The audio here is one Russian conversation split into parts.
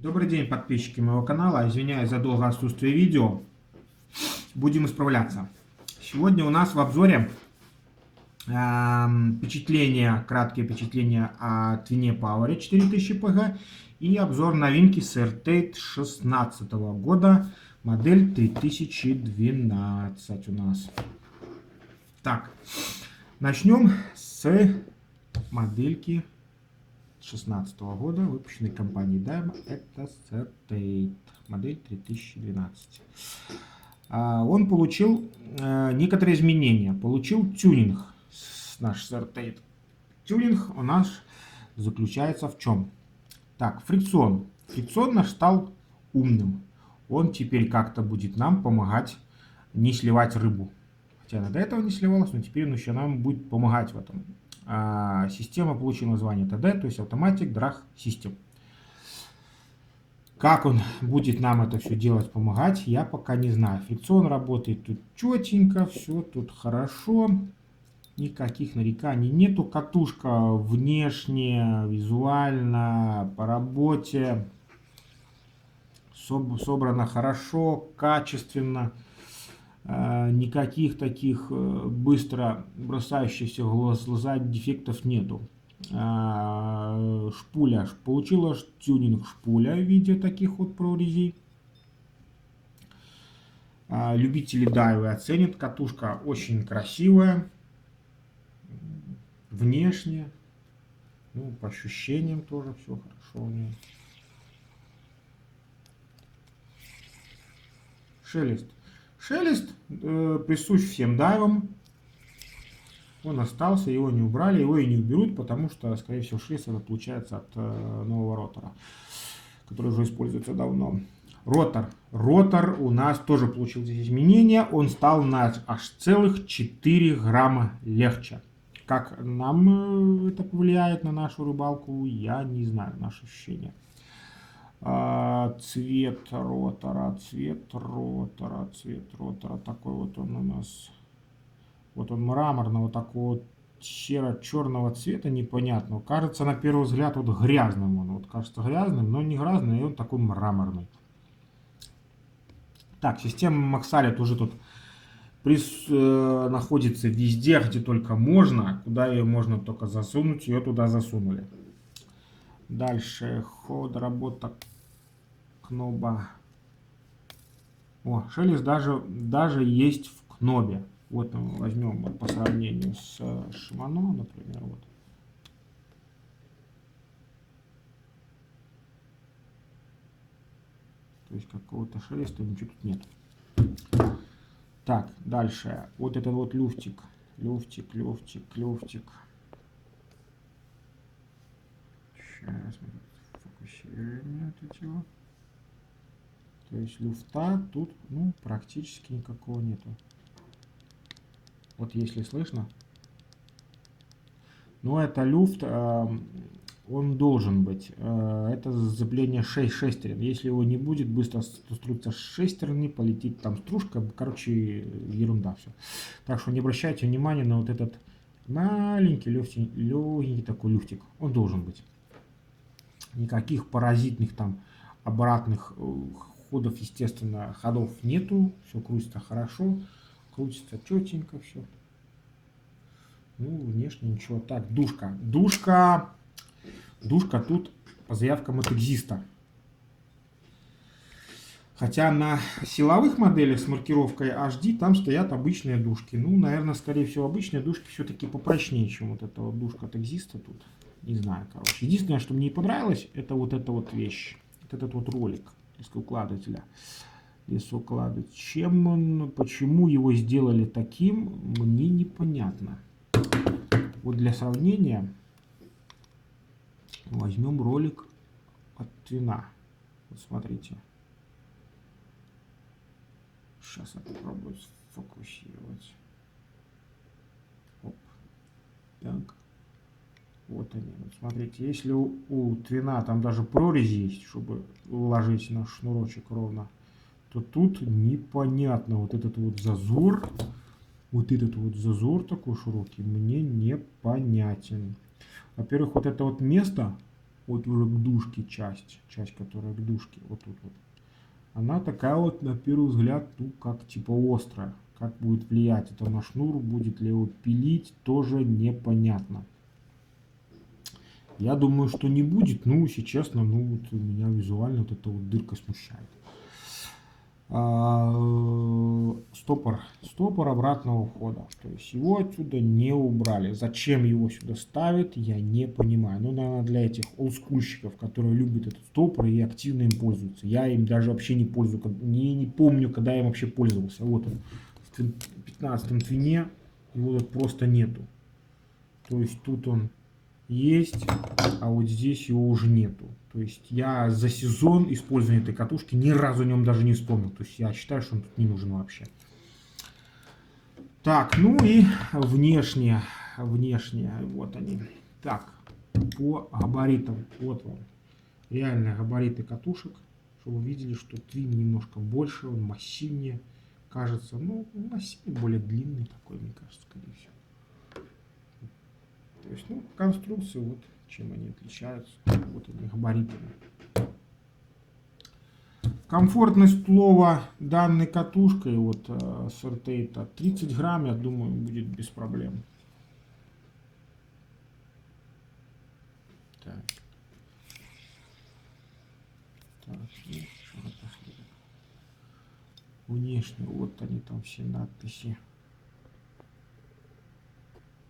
Добрый день, подписчики моего канала. Извиняюсь за долгое отсутствие видео. Будем исправляться. Сегодня у нас в обзоре краткие впечатления о Twine Power 4000 PG и обзор новинки Certate 16 года, модель 3012 у нас. Так, начнем с модельки 2016 года, выпущенной компанией Daima. Это Certate, модель 3012. Он получил некоторые изменения, получил тюнинг, наш Certate. Тюнинг у нас заключается в чем? Так, фрикцион. Фрикцион наш стал умным. Он теперь как-то будет нам помогать не сливать рыбу. Хотя она до этого не сливалась, но теперь он еще нам будет помогать в этом. Система получила название TD, то есть Automatic Drag System. Как он будет нам это все делать, помогать, я пока не знаю. Фрикцион работает тут четенько, все тут хорошо. Никаких нареканий нету. Катушка внешне, визуально, по работе собрана хорошо, качественно. Никаких таких быстро бросающихся в глаза дефектов нету. Шпуля. Получила тюнинг шпуля в виде таких вот прорезей. Любители дайвы оценят. Катушка очень красивая. Внешне. Ну, по ощущениям тоже все хорошо у нее. Шелест. Шелест присущ всем дайвам. Он остался, его не убрали, его и не уберут, потому что, скорее всего, шелест это получается от нового ротора, который уже используется давно. Ротор. Ротор у нас тоже получил здесь изменения. Он стал на аж целых 4 грамма легче. Как нам это повлияет на нашу рыбалку, я не знаю, наши ощущения. Цвет ротора, такой вот он у нас. Вот он мраморного такого серо-черного цвета непонятного. Кажется на первый взгляд вот грязным он. Вот кажется грязным, но не грязный, и он такой мраморный. Так, система Максалит уже тут находится везде, где только можно. Куда ее можно только засунуть, ее туда засунули. Дальше ход, работа кноба. О, шелест даже есть в кнобе. Вот мы возьмем по сравнению с Shimano, например, вот. То есть какого-то шелеста ничего тут нет. Так, дальше. Вот этот вот люфтик. Люфтик. Сейчас мы фокусируем это дело. То есть люфта тут, ну, практически никакого нету. Вот если слышно. Но это люфт, он должен быть. Это зацепление 6 шестерен. Если его не будет, быстро струится шестерни, полетит там стружка. Короче, ерунда все. Так что не обращайте внимания на вот этот маленький, легенький такой люфтик. Он должен быть. Никаких паразитных там обратных ходов, естественно, ходов нету. Все крутится хорошо. Крутится четенько все. Ну, внешне ничего. Так, душка. Душка тут по заявкам от Экзиста. Хотя на силовых моделях с маркировкой HD там стоят обычные душки. Ну, наверное, скорее всего, обычные душки все-таки попрочнее, чем вот эта вот душка от Экзиста тут. Не знаю, короче. Единственное, что мне не понравилось, это вот эта вот вещь. Вот этот вот ролик лескоукладывателя. Чем он, почему его сделали таким, мне непонятно. Вот для сравнения возьмем ролик от Twine. Вот смотрите. Сейчас я попробую сфокусировать. Оп. Так. Вот они. Вот смотрите, если у Twine там даже прорези есть, чтобы уложить наш шнурочек ровно, то тут непонятно. Вот этот вот зазор такой широкий мне непонятен. Во-первых, вот это вот место вот уже к дужке часть, которая к дужке, вот тут вот. Она такая вот, на первый взгляд, ну, как типа острая. Как будет влиять это на шнур, будет ли его пилить, тоже непонятно. Я думаю, что не будет, ну, если честно, ну, вот меня визуально вот эта вот дырка смущает. Стопор обратного входа. То есть его отсюда не убрали. Зачем его сюда ставят, я не понимаю. Ну, наверное, для этих олдскульщиков, которые любят этот стопор и активно им пользуются. Я им даже вообще не пользуюсь. Не помню, когда я им вообще пользовался. Вот он, в 15-м твине его тут просто нету. То есть тут он есть, а вот здесь его уже нету. То есть я за сезон использования этой катушки ни разу о нем даже не вспомнил. То есть я считаю, что он тут не нужен вообще. Так, ну и внешние, вот они. Так, по габаритам, вот вам реальные габариты катушек, чтобы вы видели, что твин немножко больше, он массивнее, кажется, ну, массивнее, более длинный такой, мне кажется, скорее всего. То есть, ну, конструкции, вот чем они отличаются, вот они габаритами. Комфортность плова данной катушкой вот Certate 30 грамм, я думаю, будет без проблем. Так. Так, ну, внешне, вот они там все надписи.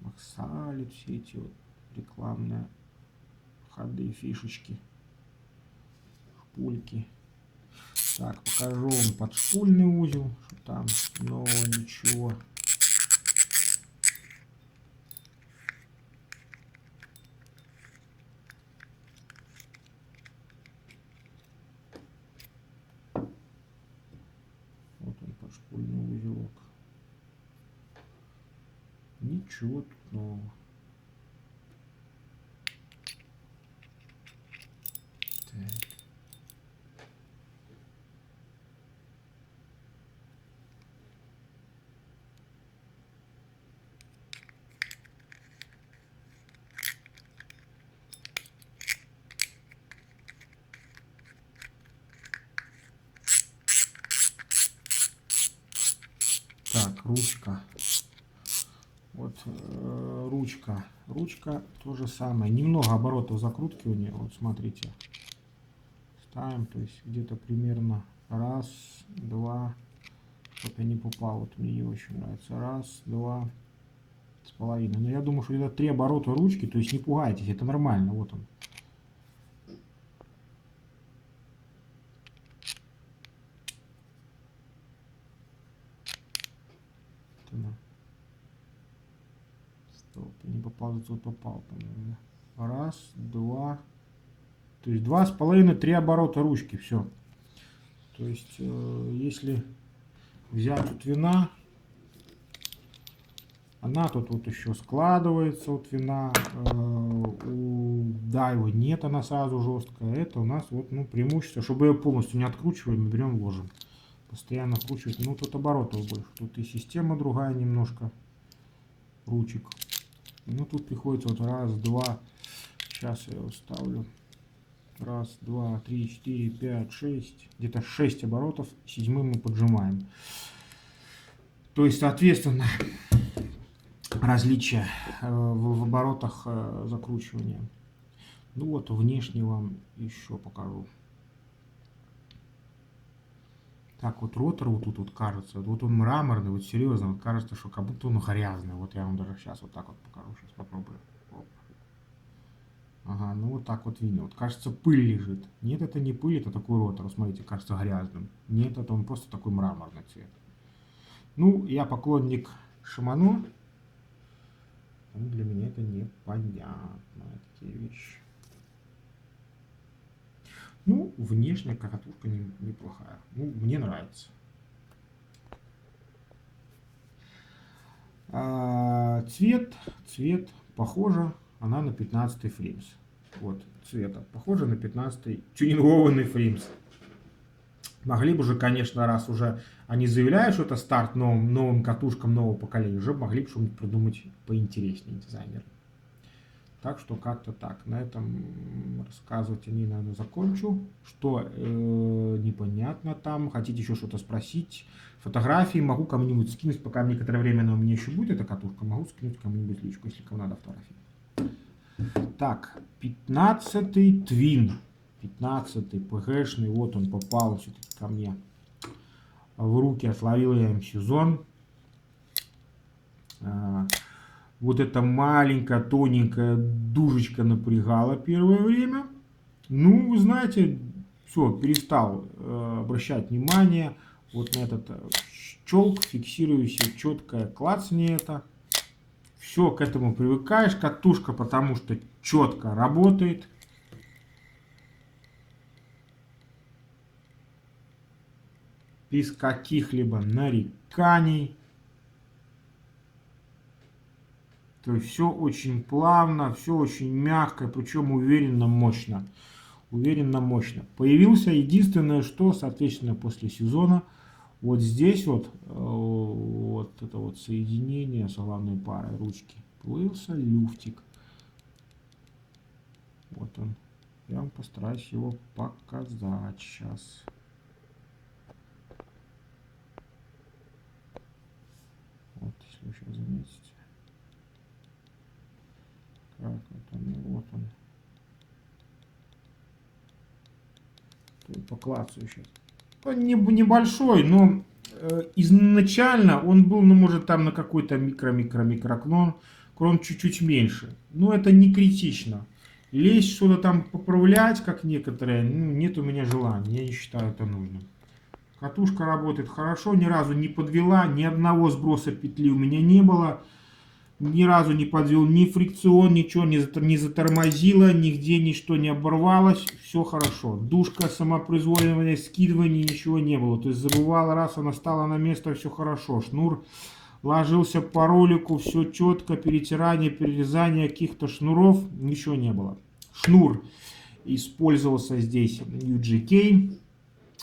Максали, все эти вот рекламные ходы, фишечки, шпульки. Так, покажу вам подшпульный узел, что там, но ничего. Вот он, подшпульный узелок. Ничего тут нового. Так. Так, ручка. Вот ручка. Ручка то же самое. Немного оборотов закрутки у нее. Вот смотрите. Ставим, то есть где-то примерно раз, два. Чтобы я не попал. Вот мне не очень нравится. Раз, два с половиной. Но я думаю, что это 3 оборота ручки. То есть не пугайтесь, это нормально. Вот он. Стоп, не попал, зато попал, по-моему. Раз, два. То есть 2,5-3 оборота ручки. Все. То есть, если взять вот вина, она тут вот еще складывается, вот вина. У Дайвы нет, она сразу жесткая. Это у нас вот, ну, преимущество. Чтобы ее полностью не откручиваем, мы берем, ложим. Постоянно откручивать. Ну, тут оборотов больше. Тут и система другая немножко. Ручек. Ну, тут приходится вот раз, два. Сейчас я его ставлю. Раз, два, три, четыре, пять, шесть. Где-то 6 оборотов. 7-м мы поджимаем. То есть, соответственно, различия в оборотах закручивания. Ну вот, внешне вам еще покажу. Так, вот ротор вот тут вот кажется. Вот он мраморный, вот серьезно. Вот кажется, что как будто он грязный. Вот я вам даже сейчас вот так вот покажу. Сейчас попробую. Оп. Ага, ну вот так вот видно. Вот кажется, пыль лежит. Нет, это не пыль, это такой ротор. Смотрите, кажется грязным. Нет, это он просто такой мраморный цвет. Ну, я поклонник Шимано. Ну, для меня это непонятно, такие вещи. Ну, внешняя катушка неплохая. Ну, мне нравится. Цвет похоже, она на 15-й фримс. Вот, цвета похоже на 15-й тюнингованный фримс. Могли бы уже, конечно, раз уже они заявляют, что это старт новым катушкам нового поколения, уже могли бы что-нибудь придумать поинтереснее дизайнеры. Так что как-то так. На этом рассказывать они, наверное, закончу. Что непонятно там. Хотите еще что-то спросить? Фотографии могу кому-нибудь скинуть, пока некоторое время она у меня еще будет, эта катушка. Могу скинуть кому-нибудь личку, если кому надо фотографии. Так, 15-й Твин. 15-й ПГшный. Вот он попал все-таки ко мне в руки. Отловил я им сезон. Вот эта маленькая, тоненькая дужечка напрягала первое время. Ну, вы знаете, все, перестал обращать внимание вот на этот щелк, фиксирующий четкое клацание это. Все, к этому привыкаешь. Катушка, потому что четко работает. Без каких-либо нареканий. То есть все очень плавно, все очень мягко, причем уверенно, мощно. Уверенно, мощно. Появился единственное, что, соответственно, после сезона, вот здесь вот, вот это вот соединение с головной парой ручки, появился люфтик. Вот он. Я вам постараюсь его показать сейчас. Вот, если вы сейчас заметите. Так, вот он. Поклацаю сейчас. Он небольшой, но изначально он был, ну, может, там на какой-то микроклон, крон чуть-чуть меньше. Но это не критично. Лезть, что-то там поправлять, как некоторые, ну, нет у меня желания. Я не считаю это нужным. Катушка работает хорошо, ни разу не подвела, ни одного сброса петли у меня не было. Ни разу не подвел ни фрикцион, ничего не затормозило, нигде ничто не оборвалось, все хорошо. Душка, самопроизвольное скидывание, ничего не было. То есть забывала, раз она стала на место, все хорошо. Шнур ложился по ролику, все четко, перетирание, перерезание каких-то шнуров, ничего не было. Шнур использовался здесь UGK,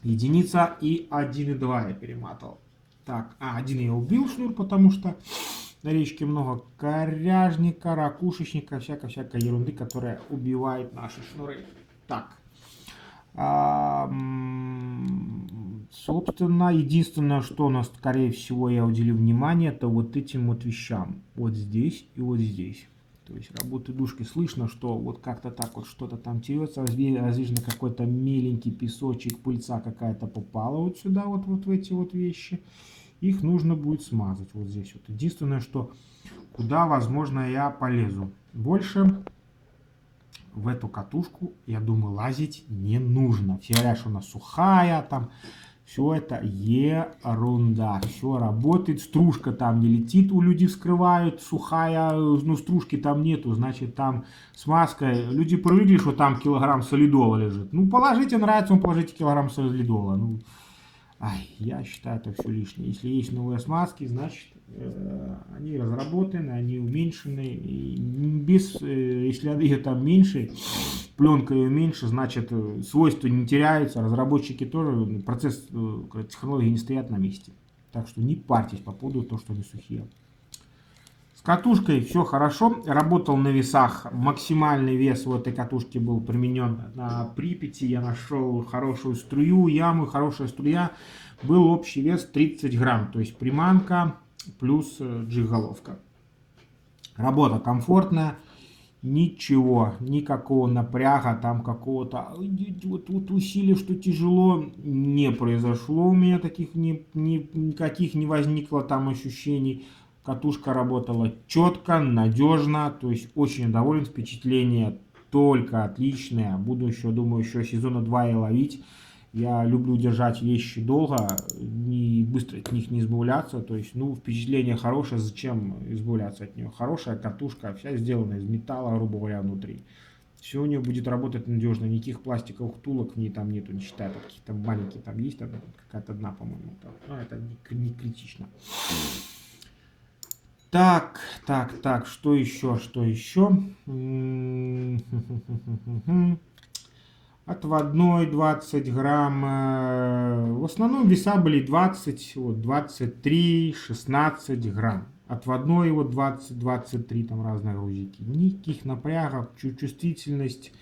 единица и 1,2 я перематывал. Так, один я убил шнур, потому что на речке много коряжника, ракушечника, всякой ерунды, которая убивает наши шнуры. Так. Собственно, единственное, что у нас, скорее всего, я уделю внимание, это вот этим вот вещам. Вот здесь и вот здесь. То есть работы душки слышно, что вот как-то так вот что-то там терется. Возможно, какой-то меленький песочек, пыльца какая-то попала вот сюда, вот в эти вот вещи. Их нужно будет смазать вот здесь вот. Единственное, что куда, возможно, я полезу. Больше в эту катушку, я думаю, лазить не нужно. Все говорят, что она сухая, там все это ерунда. Все работает, стружка там не летит, у людей вскрывают, сухая, ну стружки там нету, значит там смазка. Люди привыкли, что там килограмм солидола лежит. Ну положите, нравится, положите килограмм солидола. Ну, я считаю, это все лишнее. Если есть новые смазки, значит они разработаны, они уменьшены. И если ее там меньше, пленка ее меньше, значит свойства не теряются. Разработчики тоже, процесс технологии не стоят на месте. Так что не парьтесь по поводу того, что они сухие. С катушкой все хорошо. Работал на весах. Максимальный вес в этой катушке был применен на Припяти. Я нашел хорошую струю, яму, хорошая струя. Был общий вес 30 грамм. То есть приманка плюс джиг-головка. Работа комфортная. Ничего, никакого напряга, там какого-то вот усилия, что тяжело, не произошло у меня таких, никаких не возникло там ощущений. Катушка работала четко, надежно, то есть очень доволен, впечатление только отличное. Буду еще, думаю, еще сезона 2 и ловить. Я люблю держать вещи долго, не быстро от них не избавляться. То есть, ну, впечатление хорошее, зачем избавляться от нее? Хорошая катушка, вся сделана из металла, грубо говоря, внутри. Все у нее будет работать надежно, никаких пластиковых втулок в ней там нету, не считая, какие-то маленькие там есть, какая-то одна, по-моему, но это не критично. Так, что еще? Отводной 20 грамм. В основном веса были 20, вот, 23, 16 грамм. Отводной вот 20-23, там разные грузики. Никаких напрягов, чувствительность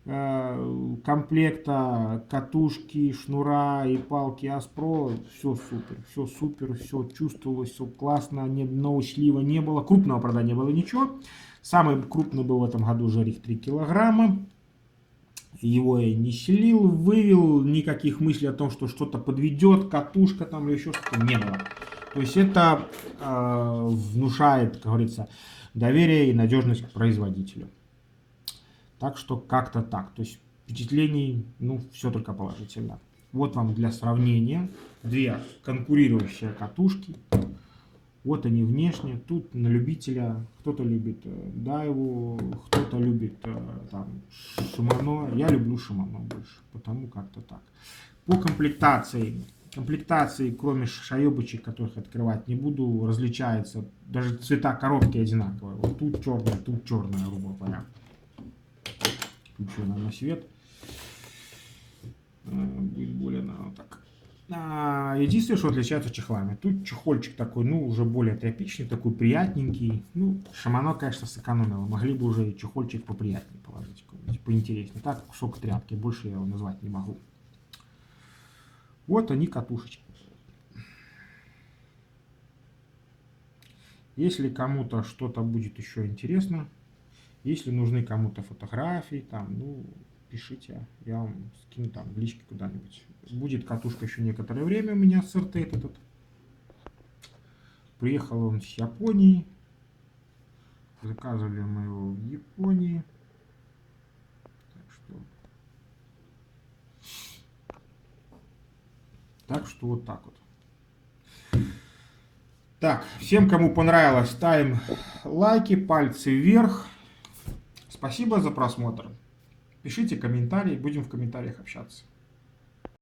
комплекта, катушки, шнура и палки Аспро, все супер, все чувствовалось, все классно, ни одного слива не было, крупного, правда, не было ничего. Самый крупный был в этом году жерех 3 килограмма. Его я не селил, вывел, никаких мыслей о том, что что-то подведет, катушка там или еще что-то, не было. То есть это внушает, как говорится, доверие и надежность к производителю. Так что как-то так. То есть впечатлений, ну, все только положительно. Вот вам для сравнения две конкурирующие катушки. Вот они внешне. Тут на любителя. Кто-то любит Дайву, кто-то любит там Шимано. Я люблю Шимано больше, потому как-то так. По комплектации. Комплектации, кроме шаебочек, которых открывать не буду, различается. Даже цвета коробки одинаковые. Вот тут черная, грубо говоря. Включу на свет. Будет более вот так. Единственное, что отличается чехлами. Тут чехольчик такой, ну, уже более тряпичный, такой приятненький. Ну, Шимано, конечно, сэкономило. Могли бы уже чехольчик поприятнее положить, поинтереснее. Так, кусок тряпки, больше я его назвать не могу. Вот они, катушечки. Если кому-то что-то будет еще интересно, если нужны кому-то фотографии, там, ну, пишите, я вам скину там в личке куда-нибудь. Будет катушка еще некоторое время у меня с РТ этот. Приехал он с Японии. Заказывали мы его в Японии. Так что вот так вот. Так, всем, кому понравилось, ставим лайки, пальцы вверх. Спасибо за просмотр. Пишите комментарии, будем в комментариях общаться.